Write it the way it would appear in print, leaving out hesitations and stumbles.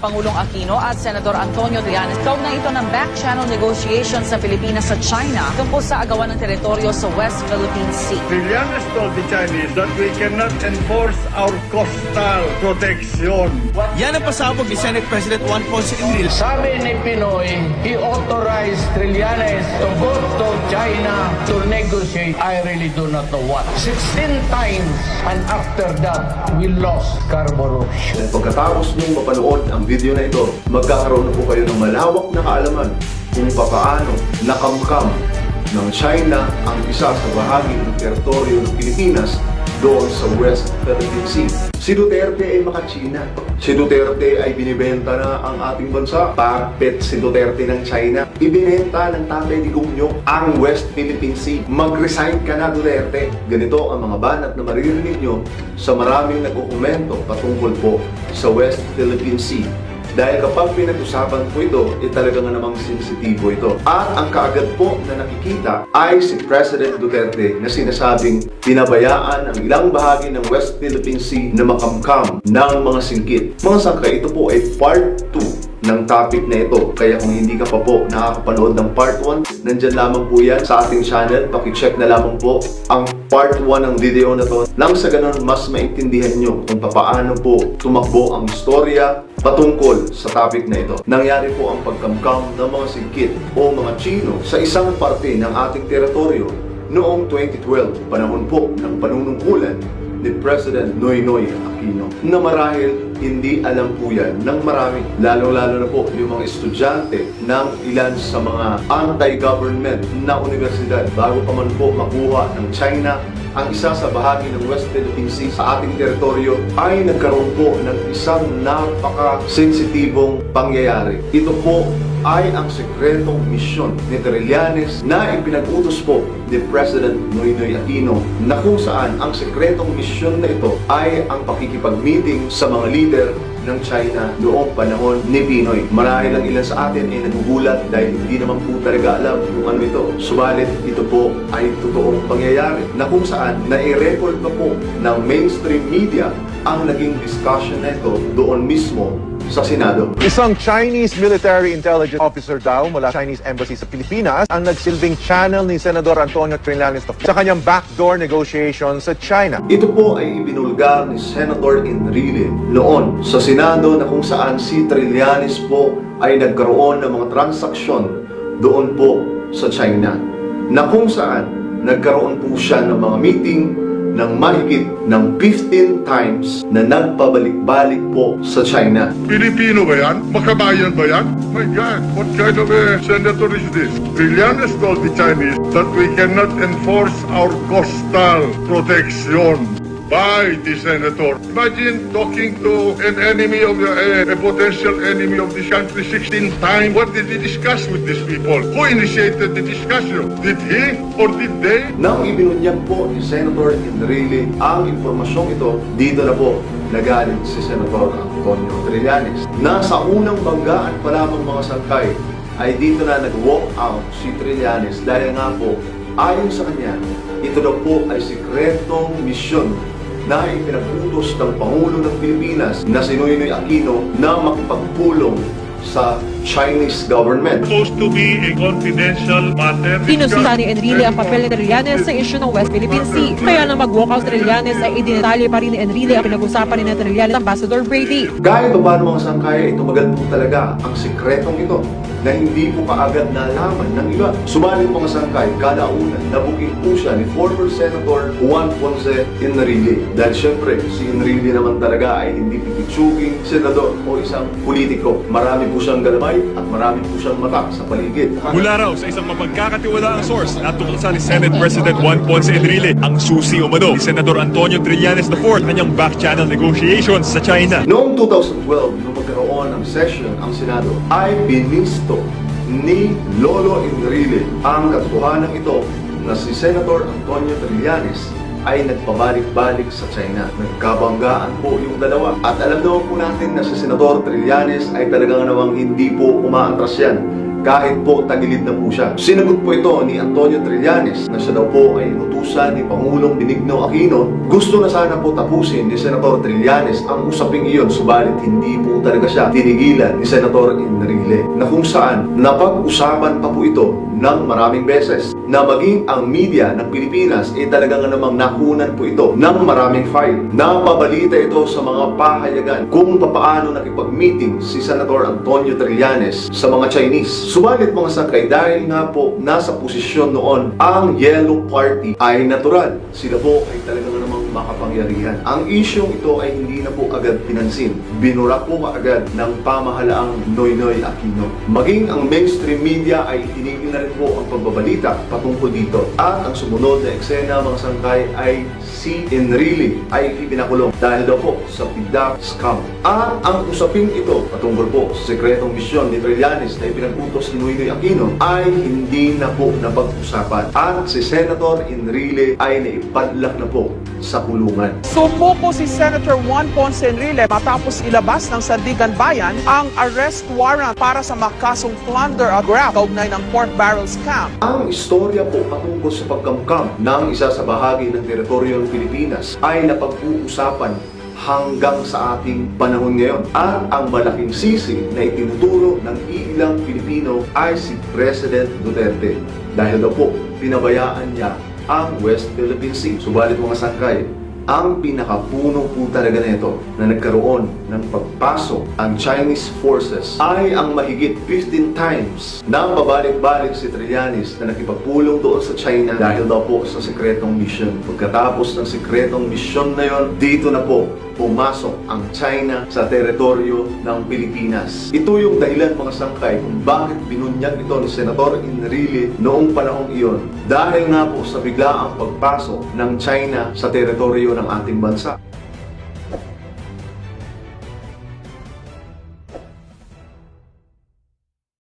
Pangulong Aquino at Senador Antonio Trillanes kaugnay ito ng back-channel negotiations sa Pilipinas sa China tungkol sa agawan ng teritoryo sa West Philippine Sea. Trillanes told the Chinese that we cannot enforce our coastal protection. Yan ang pasabog ni Senate President Juan Ponce Enrile. Sabi ni Pinoy, he authorized Trillanes to go to China to negotiate. I really do not know what. 16 times, and after that, we lost Scarborough. Pagkatapos niyong mapanood ang video na ito, magkakaroon na po kayo ng malawak na kaalaman kung paano nakamkam ng China ang isa sa bahagi ng teritoryo ng Pilipinas doon sa West Philippine Sea. Si Duterte ay maka-China. Si Duterte ay binibenta na ang ating bansa. Puppet si Duterte ng China. Ibinenta ng Tatay Digong nyo ang West Philippine Sea. Mag-resign ka na, Duterte. Ganito ang mga banat na maririnig nyo sa maraming nagkukomento patungkol po sa West Philippine Sea. Dahil kapag pinag-usapan po ito, talaga nga namang sensitibo ito. At ang kaagad po na nakikita ay si President Duterte na sinasabing pinabayaan ang ilang bahagi ng West Philippine Sea na makamkam ng mga singkit. Mga sangkay, ito po ay part 2 ng topic na ito. Kaya kung hindi ka pa po nakakapanood ng part 1, nandyan lamang po yan sa ating channel. Paki-check na lamang po ang part 1 ng video na to. Nang sa ganun, mas maintindihan nyo kung paano po tumakbo ang istorya patungkol sa topic na ito. Nangyari po ang pagkamkam ng mga singkit o mga Chino sa isang parte ng ating teritoryo noong 2012, panahon po ng panunungkulan ni President Noynoy Aquino, na marahil hindi alam po yan ng marami, lalo-lalo na po yung mga estudyante ng ilan sa mga anti-government na universidad bago pa man po makuha ng China ang isa sa bahagi ng West Philippine Sea sa ating teritoryo, ay nagkaroon po ng isang napaka-sensitibong pangyayari. Ito po ay ang sekretong misyon ni Trillanes na ipinag-utos po ni President Noynoy Aquino, na kung saan ang sekretong misyon na ito ay ang pakikipag-meeting sa mga leader ng China noong panahon ni Pinoy. Marahil ang ilan sa atin ay nagugulat dahil hindi naman po talaga alam kung ano ito. Subalit ito po ay totoong pangyayari na kung saan nai-record pa po ng mainstream media ang naging discussion na ito doon mismo sa Senado. Isang Chinese military intelligence officer daw mula Chinese Embassy sa Pilipinas ang nagsilbing channel ni Senador Antonio Trillanes sa kanyang backdoor negotiations sa China. Ito po ay ibinulgar ni Senator Enrile noon sa Senado, na kung saan si Trillanes po ay nagkaroon ng mga transaksyon doon po sa China, na kung saan nagkaroon po siya ng mga meeting ng mahigit ng 15 times na nagpabalik-balik po sa China. Pilipino ba yan? Makabayan ba yan? My God, what kind of a senator is this? Trillanes told the Chinese that we cannot enforce our coastal protection by the senator. Imagine talking to an enemy of a potential enemy of this country 16 times. What did he discuss with these people? Who initiated the discussion? Did he or did they? Nang ibinunyag po ni Senator Enrile ang impormasyong ito, dito na po nagalit si Senator Antonio Trillanes. Nasa unang banggaan pa lamang mga sangkay ay dito na nag-walk out si Trillanes dahil nga po, ayon sa kanya, ito na po ay sikretong misyon na ipinag-utos ng Pangulo ng Pilipinas na si Noynoy Aquino na makipagpulong sa Chinese government. Supposed to be a confidential matter. Pinusisa ni Enrile ang papel ni Trillanes sa isyu ng West Philippine Sea. Kaya nang mag-walkout Trillanes ay idinatali pa rin ni Enrile ang pinag-usapan ni Trillanes Ambassador Brady. Kahit pa paano mga sangkaya, tumagal po talaga ang sikretong ito na hindi po kaagad nalaman ng iba. Subalit mga sangkay, kalaunan, nabuking po siya ni former Senator Juan Ponce Enrile. Dahil syempre, si Enrile naman talaga ay hindi pipitsuking senador o isang politiko. Marami po siyang galamay at marami po siyang mata sa paligid. Mula raw sa isang mapagkakatiwalaang source na tuklasan ni Senate President Juan Ponce Enrile ang susi umano ni Senador Antonio Trillanes IV kanyang back-channel negotiations sa China. Noong 2012, nung magkaroon ng session ang Senado, ay binisto ni Lolo Enrile ang katotohanan ito na si Senator Antonio Trillanes ay nagpabalik-balik sa China. Nagkabanggaan po yung dalawa. At alam naman po natin na si Senator Trillanes ay talagang namang hindi po umaatras yan kahit po tagilid na po siya. Sinagot po ito ni Antonio Trillanes na siya daw po ay inutusan kautusan ni Pangulong Benigno Aquino, gusto na sana po tapusin ni Senator Trillanes ang usaping iyon, subalit hindi po talaga siya tinigilan ni Senator Enrile, na kung saan napag-usapan pa po ito ng maraming beses na maging ang media ng Pilipinas talagang namang nakunan po ito ng maraming file. Napabalita ito sa mga pahayagan kung papaano nakipag-meeting si Senator Antonio Trillanes sa mga Chinese. Subalit mga sakay, dahil nga po nasa posisyon noon ang Yellow Party ay natural. Sila po ay talagang namang makapangyarihan. Ang isyong ito ay hindi na po agad pinansin. Binura po agad ng pamahalaang Noynoy Aquino. Maging ang mainstream media ay tinigil na rin po ang pagbabalita patungkol dito. At ang sumunod na eksena mga sangkay ay si Enrile ay ipinakulong dahil daw po sa PIDAC scam. At ang usaping ito patungkol po sa sekretong misyon ni Trillanes na ipinag-utos ni Noynoy Aquino ay hindi na po napag-usapan. At si Senator Enrile ay naipadlak na po sa kulungan. Sumuko si Senator Juan Ponce Enrile matapos ilabas ng Sandigan Bayan ang arrest warrant para sa makasong plunder at graft kaugnay ng pork barrel scam. Ang istorya po patungkol sa pagkamkam ng isa sa bahagi ng teritoryo ng Pilipinas ay napag-uusapan hanggang sa ating panahon ngayon. At ang malaking sisi na itinuturo ng iilang Pilipino ay si President Duterte. Dahil daw po, pinabayaan niya ang West Philippine Sea. Subalit mga sangkay, ang pinakapuno po talaga nito na nagkaroon ng pagpasok ang Chinese forces ay ang mahigit 15 times na pabalik-balik si Trillanes na nakipagpulong doon sa China dahil daw po sa sekretong mission. Pagkatapos ng sekretong mission na yon, dito na po pumasok ang China sa teritoryo ng Pilipinas. Ito yung dahilan mga sangkay kung bakit binunyag ito ni Senator Enrile noong panahong iyon. Dahil nga po sa biglaang pagpasok ng China sa teritoryo ng ating bansa.